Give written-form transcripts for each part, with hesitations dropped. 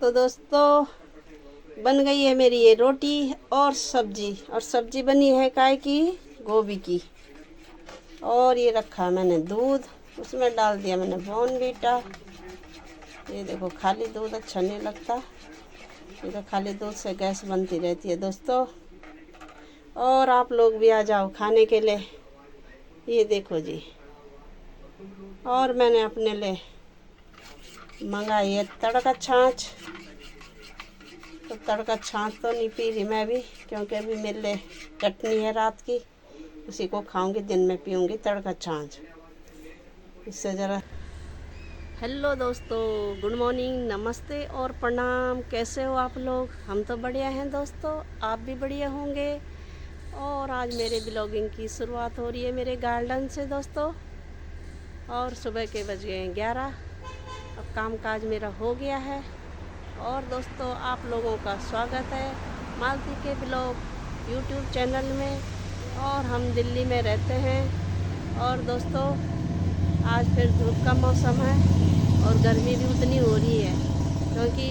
तो दोस्तों, बन गई है मेरी ये रोटी और सब्जी बनी है काय की, गोभी की। और ये रखा मैंने दूध, उसमें डाल दिया मैंने बॉर्नवीटा। ये देखो, खाली दूध अच्छा नहीं लगता, ये तो खाली दूध से गैस बनती रहती है दोस्तों। और आप लोग भी आ जाओ खाने के लिए। ये देखो जी, और मैंने अपने लिए मंगाई है तड़का छाछ। तो तड़का छाछ तो नहीं पी रही मैं भी, क्योंकि अभी मेरे लिए चटनी है रात की, उसी को खाऊंगी। दिन में पीऊंगी तड़का छाछ, इससे ज़रा। हेलो दोस्तों, गुड मॉर्निंग, नमस्ते और प्रणाम। कैसे हो आप लोग? हम तो बढ़िया हैं दोस्तों, आप भी बढ़िया होंगे। और आज मेरे ब्लॉगिंग की शुरुआत हो रही है मेरे गार्डन से दोस्तों। और सुबह के बज गए हैं 11। अब काम काज मेरा हो गया है। और दोस्तों, आप लोगों का स्वागत है मालती के ब्लॉग यूट्यूब चैनल में। और हम दिल्ली में रहते हैं। और दोस्तों, आज फिर धूप का मौसम है और गर्मी भी उतनी हो रही है, क्योंकि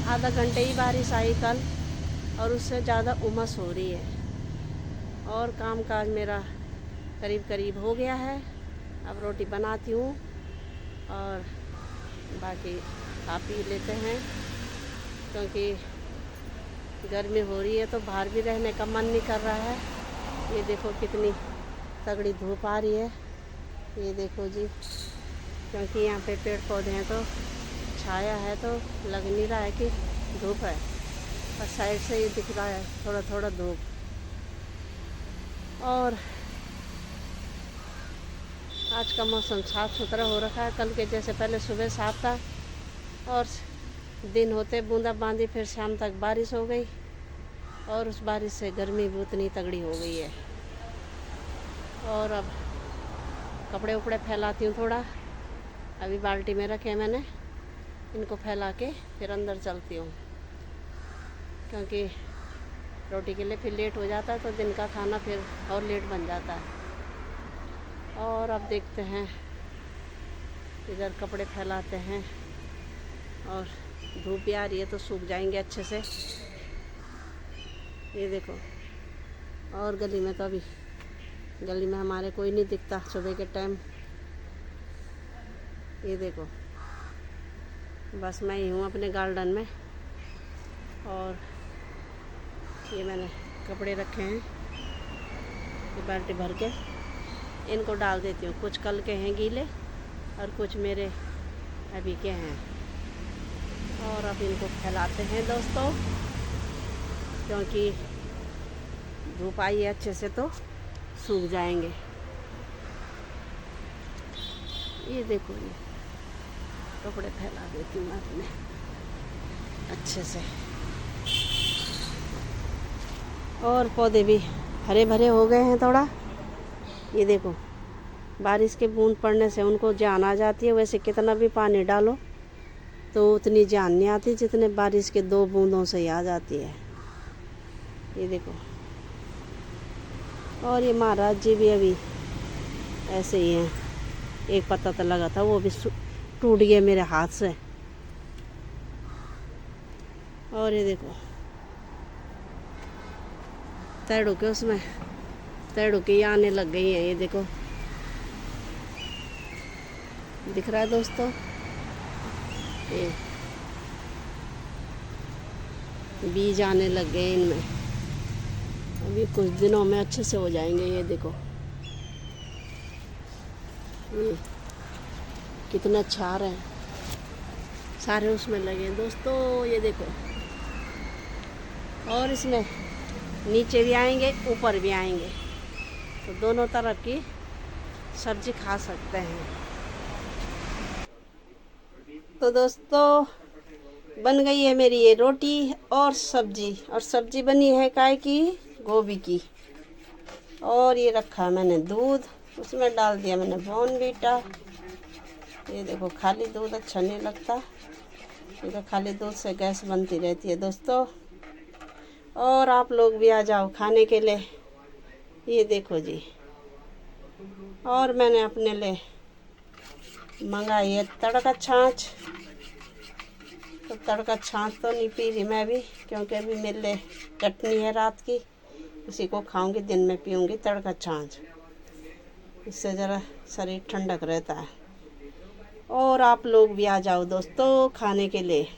आधा घंटे ही बारिश आई कल और उससे ज़्यादा उमस हो रही है। और काम काज मेरा करीब करीब हो गया है। अब रोटी बनाती हूँ और बाकी खा पी लेते हैं, क्योंकि गर्मी हो रही है तो बाहर भी रहने का मन नहीं कर रहा है। ये देखो कितनी तगड़ी धूप आ रही है, ये देखो जी। क्योंकि यहाँ पे पेड़ पौधे हैं तो छाया है, तो लग नहीं रहा है कि धूप है, पर साइड से ये दिख रहा है थोड़ा थोड़ा धूप। और आज का मौसम साफ़ सुथरा हो रखा है, कल के जैसे। पहले सुबह साफ था और दिन होते बूंदाबांदी, फिर शाम तक बारिश हो गई और उस बारिश से गर्मी भी उतनी तगड़ी हो गई है। और अब कपड़े उपड़े फैलाती हूँ थोड़ा, अभी बाल्टी में रखे मैंने, इनको फैला के फिर अंदर चलती हूँ, क्योंकि रोटी के लिए फिर लेट हो जाता है, तो दिन का खाना फिर और लेट बन जाता है। और अब देखते हैं, इधर कपड़े फैलाते हैं और धूप भी आ रही है तो सूख जाएंगे अच्छे से। ये देखो, और गली में तो अभी गली में हमारे कोई नहीं दिखता सुबह के टाइम। ये देखो, बस मैं ही हूँ अपने गार्डन में। और ये मैंने कपड़े रखे हैं, ये बाल्टी भर के इनको डाल देती हूँ। कुछ कल के हैं गीले और कुछ मेरे अभी के हैं। और अब इनको फैलाते हैं दोस्तों, क्योंकि धूप आई है अच्छे से तो सूख जाएंगे। ये देखो, ये कपड़े फैला देती हूँ मैं अपने अच्छे से। और पौधे भी हरे भरे हो गए हैं थोड़ा। ये देखो, बारिश के बूंद पड़ने से उनको जान आ जाती है। वैसे कितना भी पानी डालो तो उतनी जान नहीं आती जितने बारिश के 2 बूंदों से ही आ जाती है। ये देखो, और ये महाराज जी भी अभी ऐसे ही हैं। एक पत्ता तो लगा था, वो भी टूट गया मेरे हाथ से। और ये देखो, तैड़ों के उसमें तैड़ों के आने लग गई हैं। ये देखो, दिख रहा है दोस्तों, ये बीज आने लग गए इनमें। अभी कुछ दिनों में अच्छे से हो जाएंगे। ये देखो, ये कितना अच्छा आ रहा है, सारे उसमें लगे हैं दोस्तों। ये देखो, और इसमें नीचे भी आएंगे ऊपर भी आएंगे, तो दोनों तरफ की सब्जी खा सकते हैं। तो दोस्तों, बन गई है मेरी ये रोटी और सब्जी बनी है काय की, गोभी की। और ये रखा मैंने दूध, उसमें डाल दिया मैंने बॉर्नवीटा। ये देखो, खाली दूध अच्छा नहीं लगता, ये तो खाली दूध से गैस बनती रहती है दोस्तों। और आप लोग भी आ जाओ खाने के लिए। ये देखो जी, और मैंने अपने लिए मंगाई है तड़का छाछ। तो तड़का छाछ तो नहीं पी रही मैं भी, क्योंकि अभी मेरे लिए चटनी है रात की, उसी को खाऊंगी। दिन में पीऊंगी तड़का छाछ, इससे ज़रा शरीर ठंडक रहता है। और आप लोग भी आ जाओ दोस्तों खाने के लिए।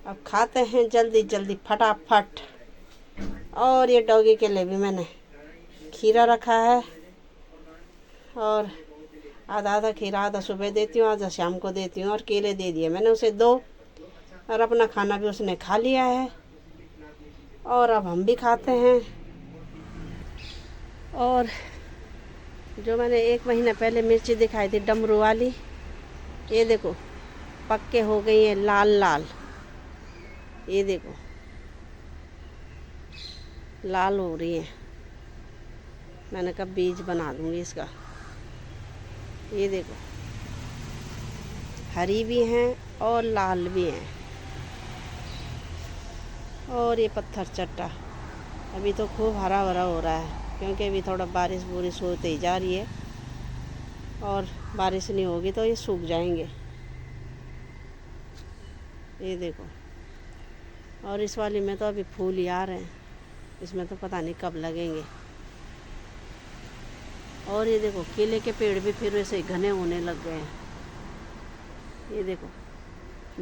अब खाते हैं जल्दी जल्दी फटाफट। और ये डॉगी के लिए भी मैंने खीरा रखा है, और आधा आधा खीरा, आधा सुबह देती हूँ, आधा शाम को देती हूँ। और केले दे दिए मैंने उसे 2, और अपना खाना भी उसने खा लिया है। और अब हम भी खाते हैं। और जो मैंने 1 महीना पहले मिर्ची दिखाई थी डमरू वाली, ये देखो पक्के हो गई हैं, लाल लाल। ये देखो लाल हो रही है। मैंने कहा बीज बना दूंगी इसका। ये देखो हरी भी हैं और लाल भी हैं। और ये पत्थर चट्टा अभी तो खूब हरा भरा हो रहा है, क्योंकि अभी थोड़ा बारिश बुरिश होते ही जा रही है, और बारिश नहीं होगी तो ये सूख जाएंगे। ये देखो, और इस वाली में तो अभी फूल ही आ रहे हैं, इसमें तो पता नहीं कब लगेंगे। और ये देखो केले के पेड़ भी फिर वैसे घने होने लग गए हैं। ये देखो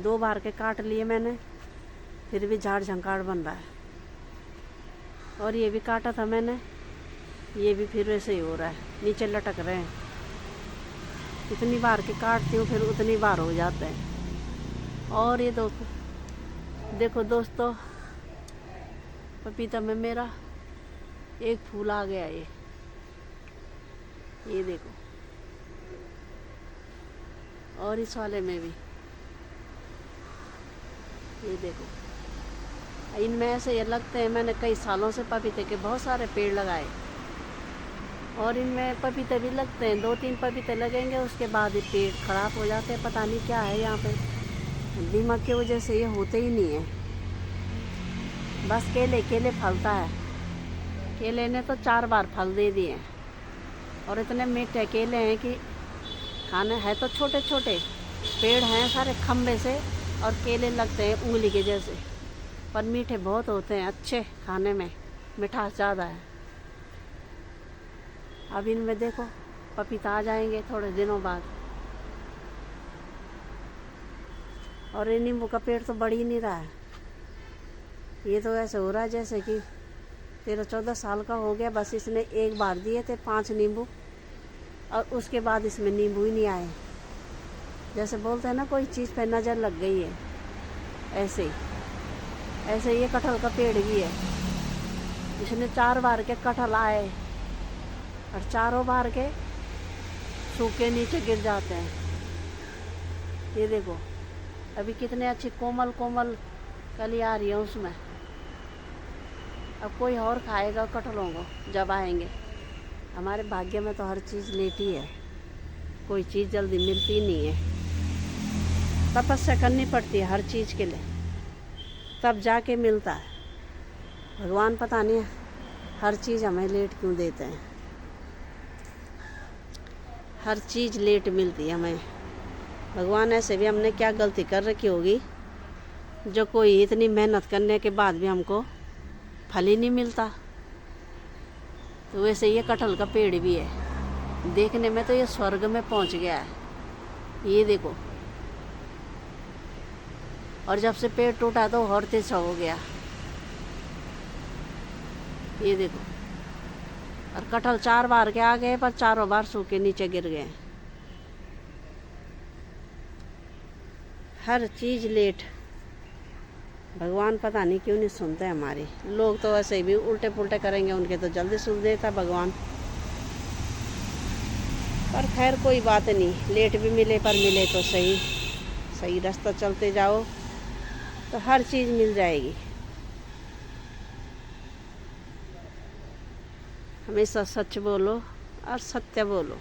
2 बार के काट लिए मैंने, फिर भी झाड़ झंकाड़ बन रहा है। और ये भी काटा था मैंने, ये भी फिर वैसे ही हो रहा है, नीचे लटक रहे हैं। जितनी बार के काटती हूँ फिर उतनी बार हो जाते हैं। और ये देखो दोस्तों, पपीता में मेरा एक फूल आ गया। ये देखो, और इस वाले में भी ये देखो। इनमें ऐसे ये लगते हैं, मैंने कई सालों से पपीते के बहुत सारे पेड़ लगाए, और इनमें पपीते भी लगते हैं। 2-3 पपीते लगेंगे, उसके बाद ही पेड़ खराब हो जाते हैं। पता नहीं क्या है यहाँ पे, दीमक की वजह से ये होते ही नहीं है। बस केले फलता है। केले ने तो 4 बार फल दे दिए, और इतने मीठे केले हैं कि खाने है तो छोटे छोटे पेड़ हैं सारे खम्बे से, और केले लगते हैं उंगली के जैसे, पर मीठे बहुत होते हैं, अच्छे खाने में मिठास ज़्यादा है। अब इनमें देखो पपीता आ जाएंगे थोड़े दिनों बाद। और ये नींबू का पेड़ तो बढ़ ही नहीं रहा है। ये तो ऐसे हो रहा है जैसे कि 13-14 साल का हो गया, बस इसने 1 बार दिए थे 5 नींबू, और उसके बाद इसमें नींबू ही नहीं आए। जैसे बोलते हैं ना कोई चीज़ पे नज़र लग गई है, ऐसे ये कटहल का पेड़ भी है। इसने 4 बार के कटहल आए, और चारों बार के सूखे नीचे गिर जाते हैं। ये देखो अभी कितने अच्छी कोमल कोमल कली आ रही है उसमें। अब कोई और खाएगा कटहलों को जब आएंगे। हमारे भाग्य में तो हर चीज़ लेट ही है, कोई चीज़ जल्दी मिलती नहीं है। तपस्या करनी पड़ती है हर चीज़ के लिए, तब जाके मिलता है। भगवान पता नहीं हर चीज़ हमें लेट क्यों देते हैं। हर चीज़ लेट मिलती है हमें। भगवान ऐसे भी हमने क्या गलती कर रखी होगी जो कोई इतनी मेहनत करने के बाद भी हमको फल ही नहीं मिलता। तो वैसे ये कटहल का पेड़ भी है, देखने में तो ये स्वर्ग में पहुंच गया है। ये देखो, और जब से पेड़ टूटा तो और तेज हो गया। ये देखो, और कटहल 4 बार के आ गए, पर चारों बार सूखे नीचे गिर गए। हर चीज़ लेट। भगवान पता नहीं क्यों नहीं सुनते हमारी। लोग तो ऐसे भी उल्टे पुल्टे करेंगे, उनके तो जल्दी सुन देता भगवान। पर खैर कोई बात नहीं, लेट भी मिले पर मिले तो सही रास्ता चलते जाओ तो हर चीज़ मिल जाएगी। हमेशा सच बोलो और सत्य बोलो।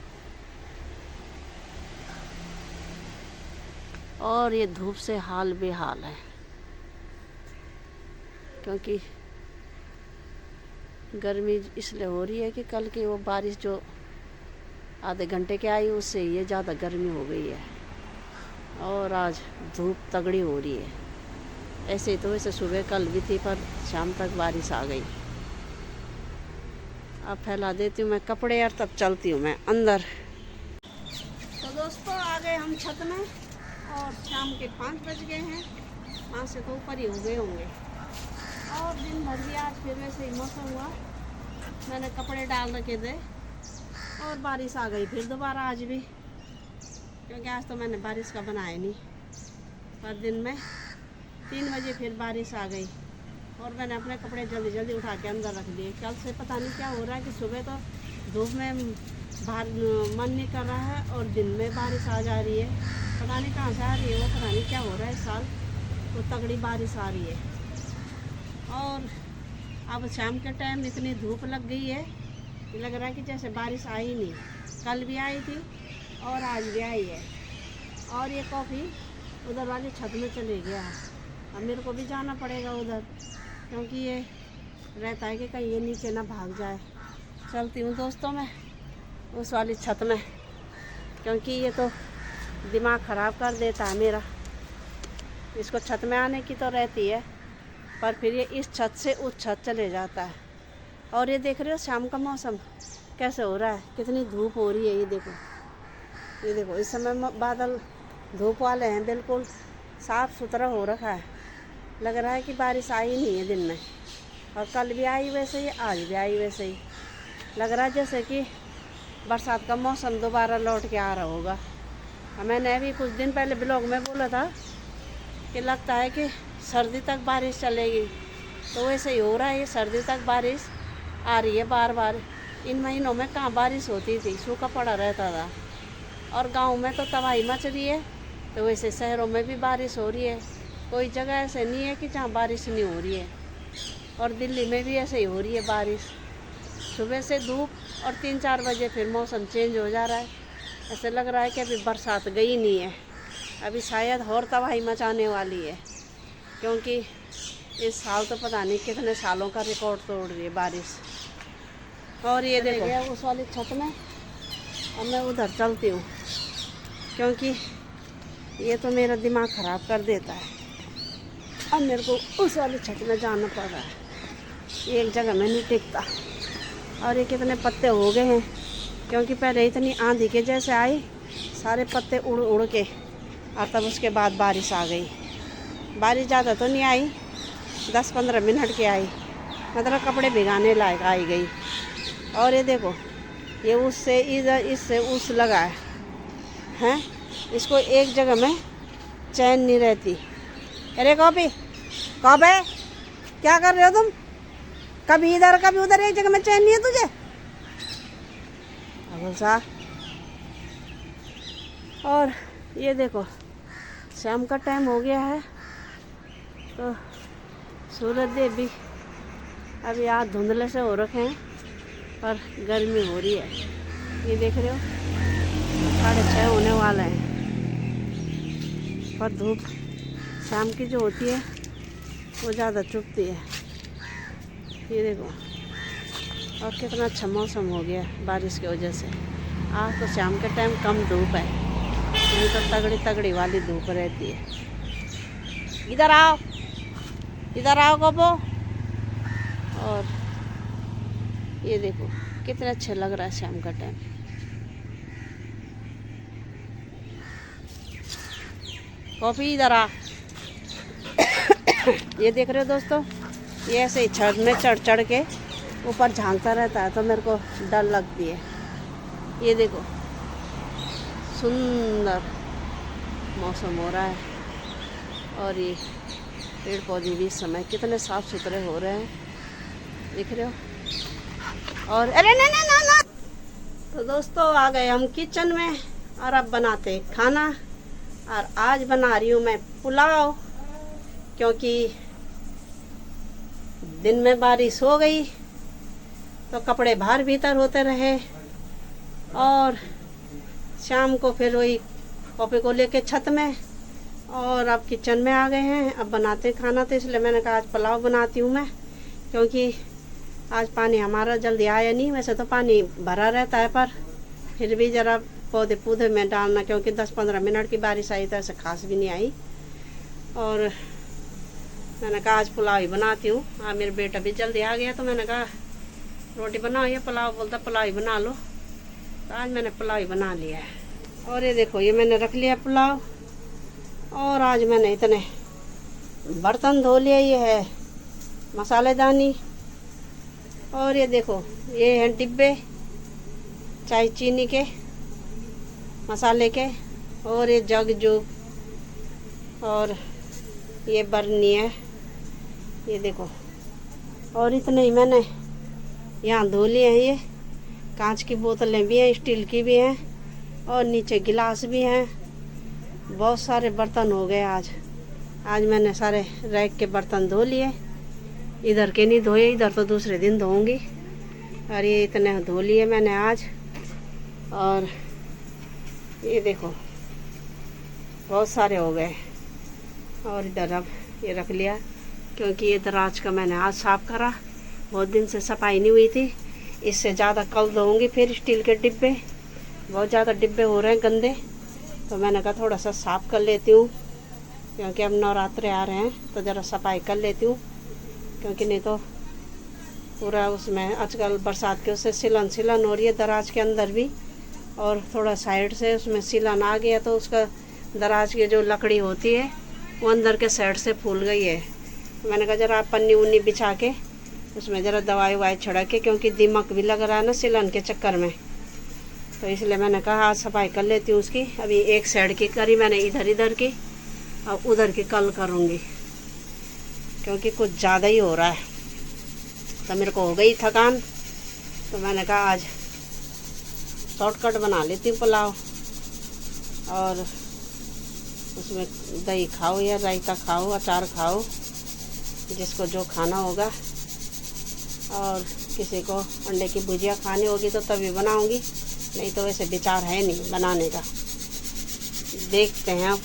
और ये धूप से हाल बेहाल है, क्योंकि गर्मी इसलिए हो रही है कि कल की वो बारिश जो आधे घंटे के आई, उससे ये ज़्यादा गर्मी हो गई है। और आज धूप तगड़ी हो रही है। ऐसे ही तो वैसे सुबह कल भी थी पर शाम तक बारिश आ गई। अब फैला देती हूँ मैं कपड़े और तब चलती हूँ मैं अंदर। तो दोस्तों आ गए हम छत में और शाम के 5 बज गए हैं। 5 से तो ऊपर ही हो गए होंगे। और दिन भर भी आज फिर वैसे ही मौसम हुआ। मैंने कपड़े डाल रखे थे और बारिश आ गई फिर दोबारा आज भी, क्योंकि आज तो मैंने बारिश का बनाया नहीं। पर दिन में 3 बजे फिर बारिश आ गई और मैंने अपने कपड़े जल्दी जल्दी उठा के अंदर रख दिए। कल से पता नहीं क्या हो रहा है कि सुबह तो धूप में बाहर मन नहीं कर रहा है और दिन में बारिश आ जा रही है। पता नहीं कहाँ से आ रही है वो, पता नहीं क्या हो रहा है इस साल, तो तगड़ी बारिश आ रही है। और अब शाम के टाइम इतनी धूप लग गई है कि लग रहा है कि जैसे बारिश आई नहीं। कल भी आई थी और आज भी आई है। और ये कॉफ़ी उधर वाली छत में चले गया। अब मेरे को भी जाना पड़ेगा उधर, क्योंकि ये रहता है कि कहीं ये नीचे ना भाग जाए। चलती हूँ दोस्तों मैं उस वाली छत में, क्योंकि ये तो दिमाग ख़राब कर देता है मेरा। इसको छत में आने की तो रहती है पर फिर ये इस छत से उस छत चले जाता है। और ये देख रहे हो शाम का मौसम कैसे हो रहा है, कितनी धूप हो रही है। ये देखो इस समय बादल धूप वाले हैं, बिल्कुल साफ़ सुथरा हो रखा है। लग रहा है कि बारिश आई नहीं है दिन में। और कल भी आई वैसे ही, आज भी आई वैसे ही। लग रहा है जैसे कि बरसात का मौसम दोबारा लौट के आ रहा होगा। मैंने अभी कुछ दिन पहले ब्लॉग में बोला था कि लगता है कि सर्दी तक बारिश चलेगी, तो वैसे ही हो रहा है। ये सर्दी तक बारिश आ रही है बार बार। इन महीनों में कहाँ बारिश होती थी, सूखा पड़ा रहता था। और गांव में तो तबाही मच रही है, तो वैसे शहरों में भी बारिश हो रही है। कोई जगह ऐसे नहीं है कि जहाँ बारिश नहीं हो रही है। और दिल्ली में भी ऐसे ही हो रही है बारिश। सुबह से धूप और 3-4 बजे फिर मौसम चेंज हो जा रहा है। ऐसे लग रहा है कि अभी बरसात गई नहीं है, अभी शायद और तबाही मचाने वाली है। क्योंकि इस साल तो पता नहीं कितने सालों का रिकॉर्ड तोड़ रही है बारिश। और ये देखो उस वाली छत में, और मैं उधर चलती हूँ क्योंकि ये तो मेरा दिमाग ख़राब कर देता है। अब मेरे को उस वाली छत में जाना पड़ रहा है, ये एक जगह में नहीं टिकता। और ये कितने पत्ते हो गए हैं, क्योंकि पहले इतनी आंधी के जैसे आई, सारे पत्ते उड़ उड़ के, और तब उसके बाद बारिश आ गई। बारिश ज़्यादा तो नहीं आई, 10-15 मिनट की आई, मतलब कपड़े भिगाने लायक आई गई। और ये देखो ये उससे इधर इससे उस लगा है, इसको एक जगह में चैन नहीं रहती। अरे कॉपी क्या कर रहे हो तुम? कभी इधर कभी उधर, एक जगह में चैन नहीं है तुझे? अब सा। और ये देखो शाम का टाइम हो गया है, तो सूरज देव भी अभी आज धुंधले से हो रखे हैं पर गर्मी हो रही है। ये देख रहे हो 6:30 होने वाला है, पर धूप शाम की जो होती है वो ज़्यादा चुभती है। ये देखो और कितना अच्छा मौसम हो गया बारिश की वजह से। आज तो शाम के टाइम कम धूप है, नहीं तो तगड़ी तगड़ी वाली धूप रहती है। इधर आओ कबो। और ये देखो कितना अच्छा लग रहा है शाम का टाइम। कॉफ़ी इधर आ। ये देख रहे हो दोस्तों, ये ऐसे ही छत में चढ़ के ऊपर झांकता रहता है, तो मेरे को डर लगती है। ये देखो सुंदर मौसम हो रहा है, और ये पेड़ पौधे भी इस समय कितने साफ सुथरे हो रहे हैं, देख रहे हो। और अरे ना। तो दोस्तों आ गए हम किचन में और अब बनाते खाना। और आज बना रही हूँ मैं पुलाव, क्योंकि दिन में बारिश हो गई तो कपड़े बाहर भीतर होते रहे, और शाम को फिर वही कॉपी को लेके छत में, और अब किचन में आ गए हैं। अब बनाते खाना, तो इसलिए मैंने कहा आज पुलाव बनाती हूँ मैं, क्योंकि आज पानी हमारा जल्दी आया नहीं। वैसे तो पानी भरा रहता है, पर फिर भी ज़रा पौधे पौधे में डालना, क्योंकि 10-15 मिनट की बारिश आई तो ऐसे खास भी नहीं आई। और मैंने कहा आज पुलाव ही बनाती हूँ। मेरे बेटा भी जल्दी आ गया तो मैंने कहा रोटी बनाओ या पुलाव, बोलता पुलाव ही बना लो। तो आज मैंने पुलाव ही बना लिया है। और ये देखो ये मैंने रख लिया पुलाव। और आज मैंने इतने बर्तन धो लिए। ये है मसालेदानी, और ये देखो ये है डिब्बे चाय चीनी के मसाले के, और ये जग जुग, और ये बर्नी है ये देखो। और इतने ही मैंने यहाँ धो लिए हैं। ये कांच की बोतलें भी हैं, स्टील की भी हैं, और नीचे गिलास भी हैं। बहुत सारे बर्तन हो गए आज। आज मैंने सारे रैक के बर्तन धो लिए। इधर के नहीं धोए, इधर तो दूसरे दिन धोऊंगी। और ये इतने धो लिए मैंने आज। और ये देखो बहुत सारे हो गए। और इधर अब ये रख लिया, क्योंकि ये दराज का मैंने आज साफ करा। बहुत दिन से सफाई नहीं हुई थी। इससे ज़्यादा कल धोऊंगी। फिर स्टील के डिब्बे, बहुत ज़्यादा डिब्बे हो रहे हैं गंदे, तो मैंने कहा थोड़ा सा साफ़ कर लेती हूँ, क्योंकि अब नवरात्रे आ रहे हैं तो ज़रा सफाई कर लेती हूँ। क्योंकि नहीं तो पूरा उसमें आजकल बरसात के उससे सिलन हो रही है दराज के अंदर भी, और थोड़ा साइड से उसमें सिलन आ गया तो उसका दराज की जो लकड़ी होती है वो अंदर के साइड से फूल गई है। मैंने कहा ज़रा पन्नी उन्नी बिछा के उसमें ज़रा दवाई ववाई छिड़क के, क्योंकि दिमक भी लग रहा है ना सिलन के चक्कर में, तो इसलिए मैंने कहा आज सफाई कर लेती हूँ उसकी। अभी एक साइड की करी मैंने, इधर की, और उधर की कल करूँगी, क्योंकि कुछ ज़्यादा ही हो रहा है। तो मेरे को हो गई थकान, तो मैंने कहा आज शॉर्टकट बना लेती हूँ पुलाव। और उसमें दही खाओ या रायता खाओ, अचार खाओ, जिसको जो खाना होगा। और किसी को अंडे की भुजिया खानी होगी तो तभी बनाऊंगी, नहीं तो वैसे विचार है नहीं बनाने का। देखते हैं अब।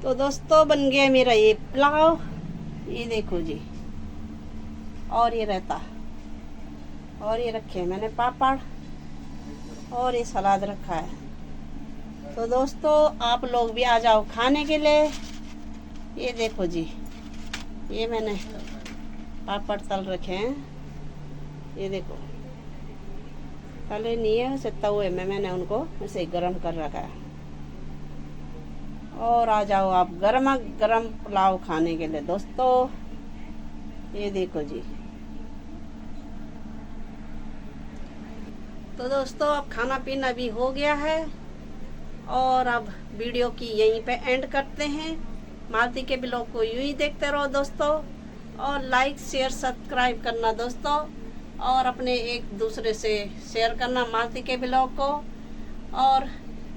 तो दोस्तों बन गया मेरा ये पुलाव, ये देखो जी। और ये रहता, और ये रखे मैंने पापड़, और ये सलाद रखा है। तो दोस्तों आप लोग भी आ जाओ खाने के लिए। ये देखो जी, ये मैंने पापड़ तल रखे हैं। ये देखो तले नहीं है, उसे तवे में मैंने उनको ऐसे गरम कर रखा है। और आ जाओ आप गरमा गरम पुलाव खाने के लिए दोस्तों। ये देखो जी। तो दोस्तों अब खाना पीना भी हो गया है, और अब वीडियो की यहीं पे एंड करते हैं। मालती के ब्लॉग को यूं ही देखते रहो दोस्तों, और लाइक शेयर सब्सक्राइब करना दोस्तों, और अपने एक दूसरे से शेयर करना मालती के ब्लॉग को। और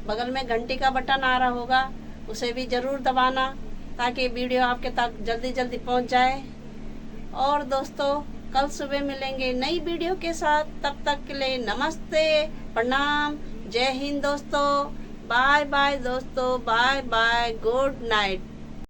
बगल में घंटी का बटन आ रहा होगा, उसे भी ज़रूर दबाना, ताकि वीडियो आपके तक जल्दी जल्दी पहुंच जाए। और दोस्तों कल सुबह मिलेंगे नई वीडियो के साथ। तब तक के लिए नमस्ते, प्रणाम, जय हिंद दोस्तों, बाय बाय दोस्तों, बाय बाय, गुड नाइट।